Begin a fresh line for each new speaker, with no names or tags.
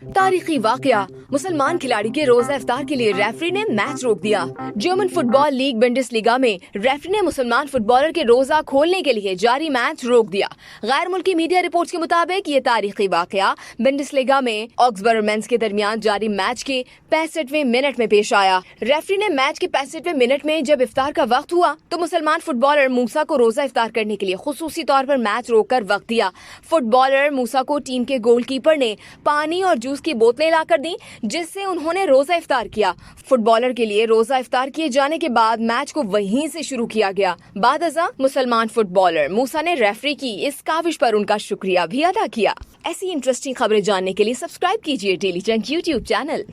तारीखी वाकया, मुसलमान खिलाड़ी के रोजा इफ्तार के लिए रेफरी ने मैच रोक दिया। जर्मन फुटबॉल लीग बुंडेसलीगा में रेफरी ने मुसलमान फुटबॉलर के रोजा खोलने के लिए जारी मैच रोक दिया। गैर मुल्की मीडिया रिपोर्ट्स के मुताबिक ये तारीखी वाकया बुंडेसलीगा में ऑक्सबर्ग मेंस के दरमियान जारी मैच के 65वें मिनट में पेश आया। रेफरी ने मैच के 65वें मिनट में जब इफ्तार का वक्त हुआ तो मुसलमान फुटबॉलर मूसा को रोजा इफ्तार करने के लिए खुसूसी तौर पर मैच रोककर वक्त दिया। फुटबॉलर मूसा को टीम के गोलकीपर ने पानी और जूस की बोतलें लाकर दी, जिससे उन्होंने रोजा इफ्तार किया। फुटबॉलर के लिए रोजा इफ्तार किए जाने के बाद मैच को वहीं से शुरू किया गया। बाद अज़ा मुसलमान फुटबॉलर मूसा ने रेफरी की इस काविश पर उनका शुक्रिया भी अदा किया। ऐसी इंटरेस्टिंग खबरें जानने के लिए सब्सक्राइब कीजिए डेली जंक यूट्यूब चैनल।